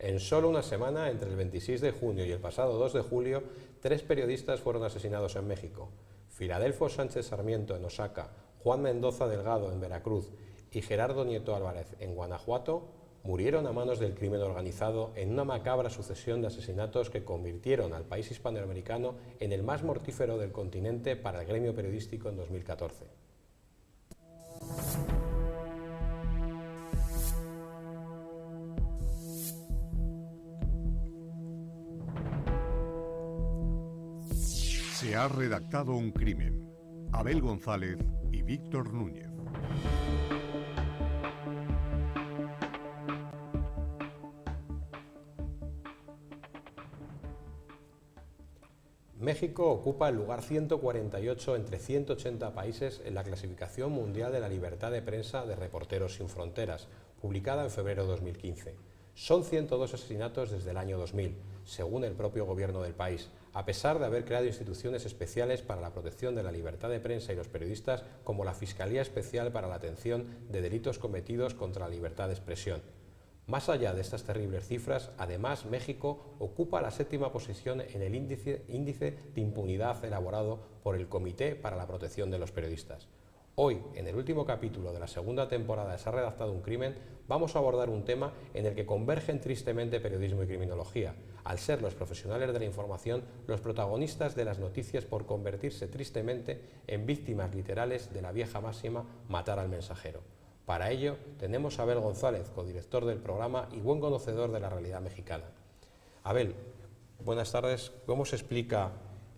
En solo una semana, entre el 26 de junio y el pasado 2 de julio, 3 periodistas fueron asesinados en México. Filadelfo Sánchez Sarmiento en Osaka, Juan Mendoza Delgado en Veracruz y Gerardo Nieto Álvarez en Guanajuato murieron a manos del crimen organizado en una macabra sucesión de asesinatos que convirtieron al país hispanoamericano en el más mortífero del continente para el gremio periodístico en 2014. Se ha redactado un crimen. Abel González y Víctor Núñez. México ocupa el lugar 148 entre 180 países en la clasificación mundial de la libertad de prensa de Reporteros Sin Fronteras, publicada en febrero de 2015. Son 102 asesinatos desde el año 2000, según el propio gobierno del país, a pesar de haber creado instituciones especiales para la protección de la libertad de prensa y los periodistas, como la Fiscalía Especial para la Atención de Delitos Cometidos contra la Libertad de Expresión. Más allá de estas terribles cifras, además, México ocupa la 7ª posición en el índice de impunidad elaborado por el Comité para la Protección de los Periodistas. Hoy, en el último capítulo de la 2ª temporada de Se ha redactado un crimen, vamos a abordar un tema en el que convergen tristemente periodismo y criminología, al ser los profesionales de la información los protagonistas de las noticias por convertirse tristemente en víctimas literales de la vieja máxima matar al mensajero. Para ello, tenemos a Abel González, codirector del programa y buen conocedor de la realidad mexicana. Abel, buenas tardes. ¿Cómo se explica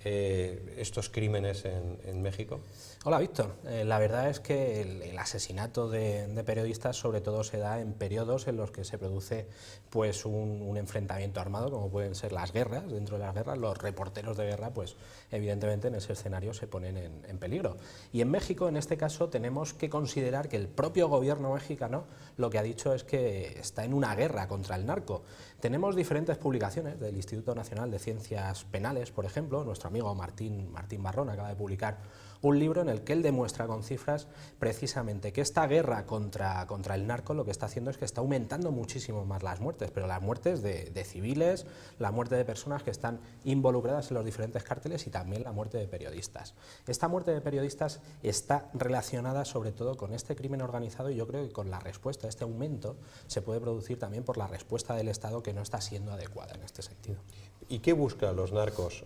estos crímenes en México? Hola, Víctor. La verdad es que el asesinato de periodistas sobre todo se da en periodos en los que se produce pues un enfrentamiento armado, como pueden ser las guerras. Dentro de las guerras, los reporteros de guerra, pues evidentemente en ese escenario se ponen en peligro. Y en México, en este caso, tenemos que considerar que el propio gobierno mexicano lo que ha dicho es que está en una guerra contra el narco. Tenemos diferentes publicaciones del Instituto Nacional de Ciencias Penales, por ejemplo. Nuestro amigo Martín Barrón acaba de publicar un libro en el que él demuestra con cifras precisamente que esta guerra contra el narco lo que está haciendo es que está aumentando muchísimo más las muertes, pero las muertes de civiles, la muerte de personas que están involucradas en los diferentes cárteles y también la muerte de periodistas. Esta muerte de periodistas está relacionada sobre todo con este crimen organizado y yo creo que con la respuesta, este aumento se puede producir también por la respuesta del Estado que no está siendo adecuada en este sentido. ¿Y qué buscan los narcos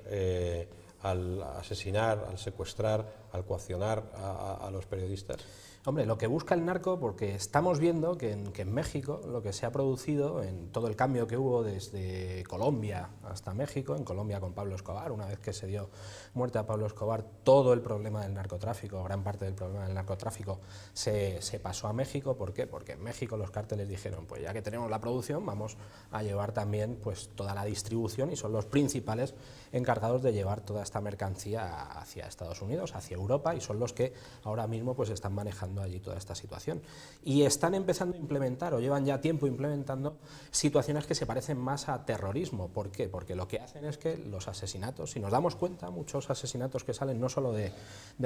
al asesinar, al secuestrar, al coaccionar a los periodistas? Hombre, lo que busca el narco, porque estamos viendo que en México lo que se ha producido en todo el cambio que hubo desde Colombia hasta México, en Colombia con Pablo Escobar, una vez que se dio muerte a Pablo Escobar, todo el problema del narcotráfico, gran parte del problema del narcotráfico se pasó a México. ¿Por qué? Porque en México los cárteles dijeron, pues ya que tenemos la producción, vamos a llevar también pues toda la distribución y son los principales encargados de llevar toda esta mercancía hacia Estados Unidos, hacia Europa, y son los que ahora mismo pues están manejando allí toda esta situación. Y están empezando a implementar, o llevan ya tiempo implementando, situaciones que se parecen más a terrorismo. ¿Por qué? Porque lo que hacen es que los asesinatos, si nos damos cuenta, muchos asesinatos que salen no solo de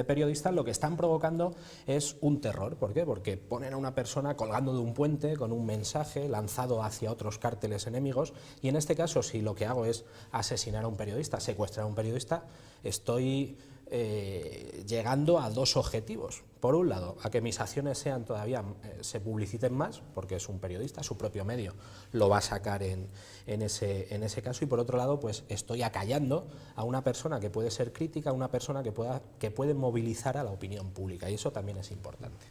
periodistas, lo que están provocando es un terror. ¿Por qué? Porque ponen a una persona colgando de un puente con un mensaje lanzado hacia otros cárteles enemigos, y en este caso, si lo que hago es asesinar a un periodista, secuestrar a un periodista, estoy llegando a dos objetivos. Por un lado, a que mis acciones sean todavía se publiciten más, porque es un periodista, su propio medio lo va a sacar en ese caso, y por otro lado, pues estoy acallando a una persona que puede ser crítica, a una persona que puede movilizar a la opinión pública, y eso también es importante.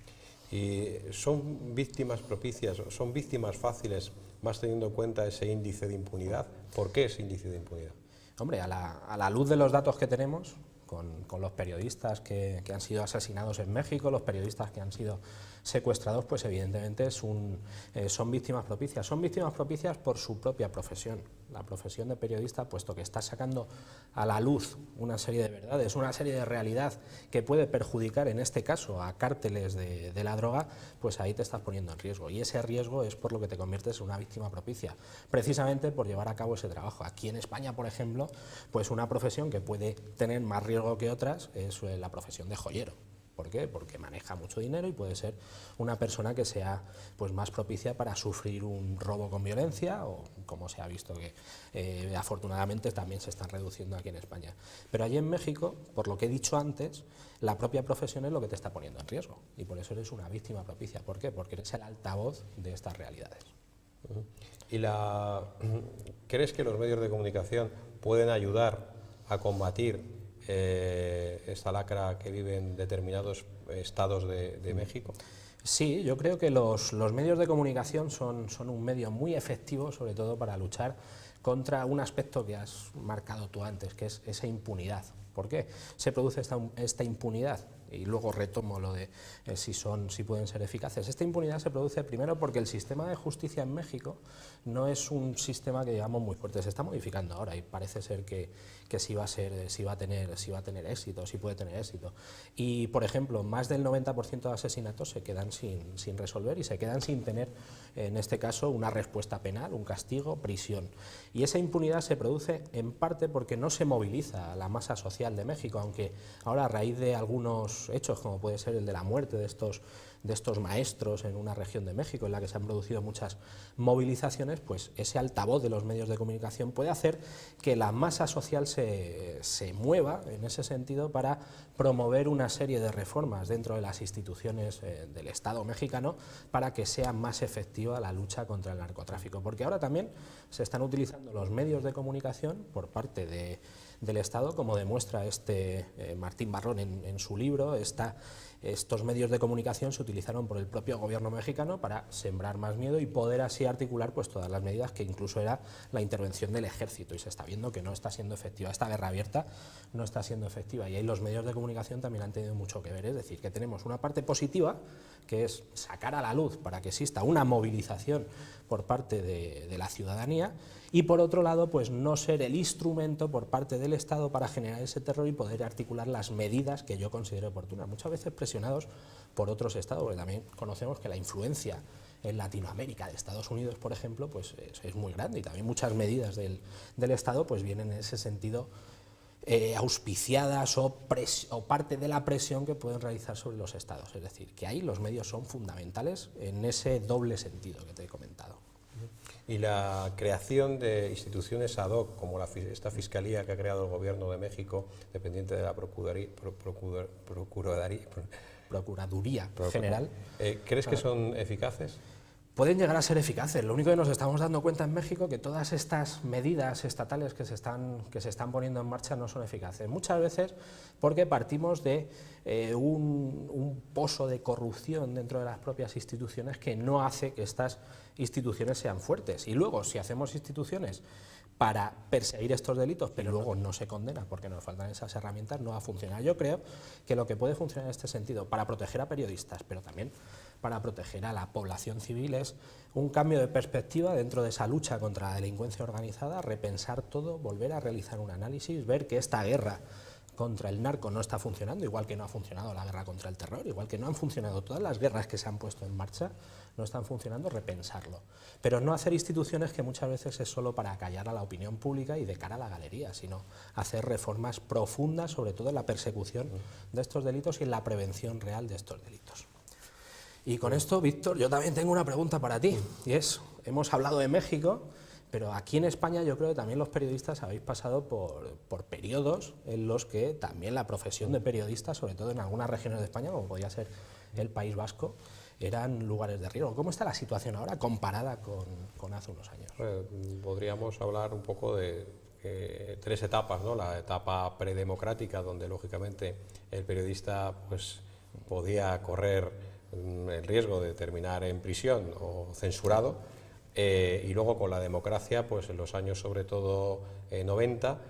¿Y son víctimas propicias, son víctimas fáciles, más teniendo en cuenta ese índice de impunidad? ¿Por qué ese índice de impunidad? Hombre, a la luz de los datos que tenemos, con los periodistas que han sido asesinados en México, los periodistas que han sido secuestrados, pues evidentemente son víctimas propicias. Son víctimas propicias por su propia profesión. La profesión de periodista, puesto que está sacando a la luz una serie de verdades, una serie de realidad que puede perjudicar, en este caso, a cárteles de la droga, pues ahí te estás poniendo en riesgo. Y ese riesgo es por lo que te conviertes en una víctima propicia, precisamente por llevar a cabo ese trabajo. Aquí en España, por ejemplo, pues una profesión que puede tener más riesgo que otras es la profesión de joyero. ¿Por qué? Porque maneja mucho dinero y puede ser una persona que sea pues más propicia para sufrir un robo con violencia o como se ha visto que afortunadamente también se están reduciendo aquí en España. Pero allí en México, por lo que he dicho antes, la propia profesión es lo que te está poniendo en riesgo y por eso eres una víctima propicia. ¿Por qué? Porque eres el altavoz de estas realidades. ¿Y crees que los medios de comunicación pueden ayudar a combatir esta lacra que viven determinados estados de México? Sí, yo creo que los medios de comunicación son un medio muy efectivo, sobre todo para luchar contra un aspecto que has marcado tú antes, que es esa impunidad. ¿Por qué se produce esta impunidad? Y luego retomo lo de si pueden ser eficaces. Esta impunidad se produce primero porque el sistema de justicia en México no es un sistema que digamos muy fuerte, se está modificando ahora y parece ser que sí va a tener éxito, sí puede tener éxito. Y por ejemplo, más del 90% de asesinatos se quedan sin resolver y se quedan sin tener, en este caso, una respuesta penal, un castigo, prisión. Y esa impunidad se produce en parte porque no se moviliza a la masa social de México, aunque ahora a raíz de algunos hechos, como puede ser el de la muerte de estos maestros en una región de México en la que se han producido muchas movilizaciones, pues ese altavoz de los medios de comunicación puede hacer que la masa social se mueva en ese sentido para promover una serie de reformas dentro de las instituciones del Estado mexicano para que sea más efectiva la lucha contra el narcotráfico. Porque ahora también se están utilizando los medios de comunicación por parte del Estado, como demuestra Martín Barrón en su libro. Estos medios de comunicación se utilizaron por el propio gobierno mexicano para sembrar más miedo y poder así articular pues todas las medidas que incluso era la intervención del ejército, y se está viendo que no está siendo efectiva. Esta guerra abierta no está siendo efectiva y ahí los medios de comunicación también han tenido mucho que ver. Es decir, que tenemos una parte positiva, que es sacar a la luz para que exista una movilización por parte de la ciudadanía, y por otro lado pues no ser el instrumento por parte del Estado para generar ese terror y poder articular las medidas que yo considero oportunas, muchas veces presionados por otros estados, porque también conocemos que la influencia en Latinoamérica de Estados Unidos, por ejemplo, pues es muy grande, y también muchas medidas del Estado pues vienen en ese sentido auspiciadas o parte de la presión que pueden realizar sobre los estados. Es decir, que ahí los medios son fundamentales en ese doble sentido que te he comentado. Y la creación de instituciones ad hoc, como esta Fiscalía que ha creado el Gobierno de México, dependiente de la Procuraduría General. ¿Crees que son eficaces? Pueden llegar a ser eficaces. Lo único que nos estamos dando cuenta en México es que todas estas medidas estatales que se están poniendo en marcha no son eficaces. Muchas veces porque partimos de un pozo de corrupción dentro de las propias instituciones que no hace que estas instituciones sean fuertes. Y luego, si hacemos instituciones para perseguir estos delitos, pero luego no se condena porque nos faltan esas herramientas, no va a funcionar. Yo creo que lo que puede funcionar en este sentido, para proteger a periodistas, pero también para proteger a la población civil, es un cambio de perspectiva dentro de esa lucha contra la delincuencia organizada, repensar todo, volver a realizar un análisis, ver que esta guerra contra el narco no está funcionando, igual que no ha funcionado la guerra contra el terror, igual que no han funcionado todas las guerras que se han puesto en marcha, no están funcionando, repensarlo. Pero no hacer instituciones que muchas veces es solo para acallar a la opinión pública y de cara a la galería, sino hacer reformas profundas, sobre todo en la persecución de estos delitos y en la prevención real de estos delitos. Y con esto, Víctor, yo también tengo una pregunta para ti, y es, hemos hablado de México, pero aquí en España yo creo que también los periodistas habéis pasado por periodos en los que también la profesión de periodista, sobre todo en algunas regiones de España, como podía ser el País Vasco, eran lugares de riesgo. ¿Cómo está la situación ahora comparada con hace unos años? Podríamos hablar un poco de tres etapas, ¿no? La etapa predemocrática, donde lógicamente el periodista pues podía correr el riesgo de terminar en prisión o censurado, y luego con la democracia, pues en los años sobre todo 90,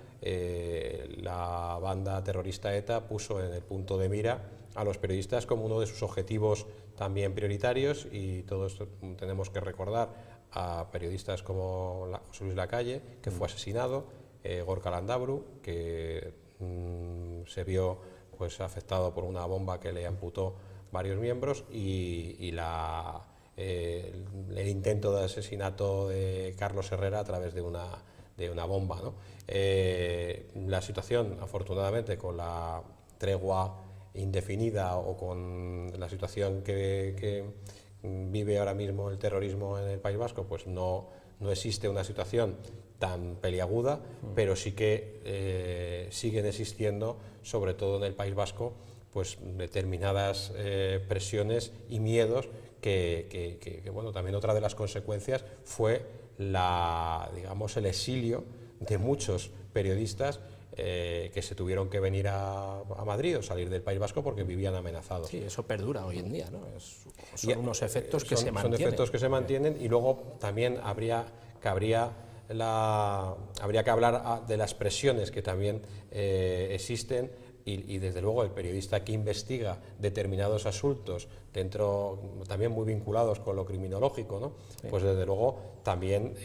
la banda terrorista ETA puso en el punto de mira a los periodistas como uno de sus objetivos también prioritarios, y todos tenemos que recordar a periodistas como José Luis Lacalle, que fue asesinado, Gorka Landaburu, que se vio pues afectado por una bomba que le amputó varios miembros, y el intento de asesinato de Carlos Herrera a través de una bomba, ¿no? La situación, afortunadamente, con la tregua indefinida o con la situación que vive ahora mismo el terrorismo en el País Vasco, pues no no existe una situación tan peliaguda, pero sí que siguen existiendo, sobre todo en el País Vasco, pues determinadas presiones y miedos que bueno, también otra de las consecuencias fue digamos, el exilio de muchos periodistas que se tuvieron que venir a Madrid o salir del País Vasco porque vivían amenazados. Sí, eso perdura hoy en día, ¿no? Son unos efectos que se mantienen. Son efectos que se mantienen, y luego también habría que hablar de las presiones que también existen, y desde luego el periodista que investiga determinados asuntos, también muy vinculados con lo criminológico, ¿no? Sí. Pues desde luego también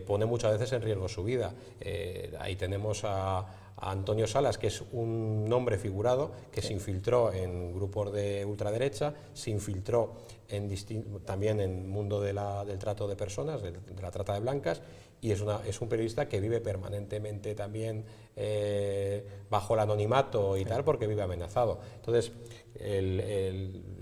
pone muchas veces en riesgo su vida. Ahí tenemos a Antonio Salas, que es un nombre figurado que se infiltró en grupos de ultraderecha, se infiltró también en el mundo del trato de personas, de la trata de blancas, y es un periodista que vive permanentemente también bajo el anonimato y tal, porque vive amenazado. Entonces,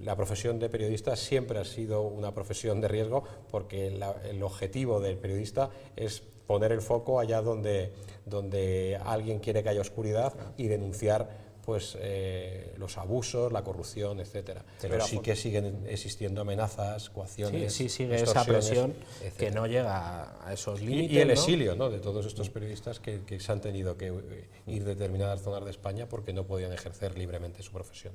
la profesión de periodista siempre ha sido una profesión de riesgo, porque el objetivo del periodista es poner el foco allá donde alguien quiere que haya oscuridad y denunciar pues los abusos, la corrupción, etcétera. Pero sí que siguen existiendo amenazas, coacciones. Sí, sigue esa presión, etcétera, que no llega a esos límites. Y el exilio, ¿no?, de todos estos periodistas que se han tenido que ir de determinadas zonas de España porque no podían ejercer libremente su profesión.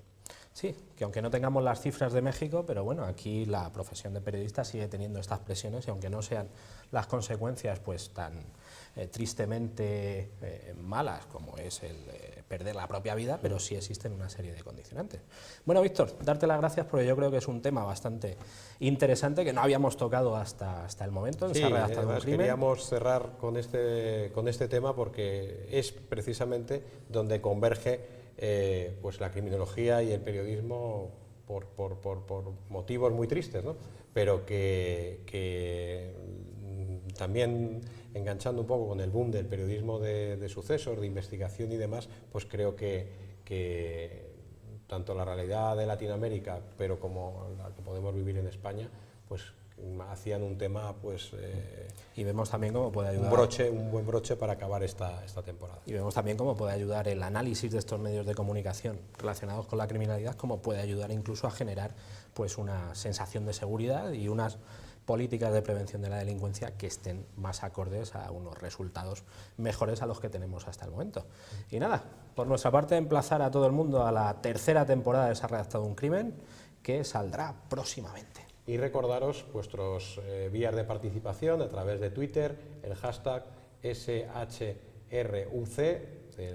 Sí, que aunque no tengamos las cifras de México, pero bueno, aquí la profesión de periodista sigue teniendo estas presiones, y aunque no sean las consecuencias pues tan tristemente malas como es el perder la propia vida, pero sí existen una serie de condicionantes. Bueno, Víctor, darte las gracias, porque yo creo que es un tema bastante interesante que no habíamos tocado hasta el momento. Sí, además queríamos cerrar con este tema porque es precisamente donde converge pues la criminología y el periodismo por motivos muy tristes, ¿no? Pero que también, enganchando un poco con el boom del periodismo de sucesos, de investigación y demás, pues creo que tanto la realidad de Latinoamérica, pero como la que podemos vivir en España, pues hacían un tema, pues y vemos también cómo puede ayudar un buen broche para acabar esta temporada. Y vemos también cómo puede ayudar el análisis de estos medios de comunicación relacionados con la criminalidad, cómo puede ayudar incluso a generar pues una sensación de seguridad y unas políticas de prevención de la delincuencia que estén más acordes a unos resultados mejores a los que tenemos hasta el momento. Y nada, por nuestra parte, emplazar a todo el mundo a la tercera temporada de Se ha redactado un crimen, que saldrá próximamente. Y recordaros vuestros vías de participación a través de Twitter, el hashtag SHRUC,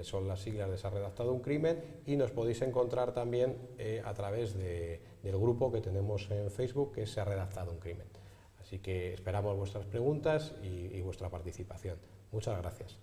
son las siglas de Se ha redactado un crimen, y nos podéis encontrar también a través del grupo que tenemos en Facebook, que es Se ha redactado un crimen. Así que esperamos vuestras preguntas y vuestra participación. Muchas gracias.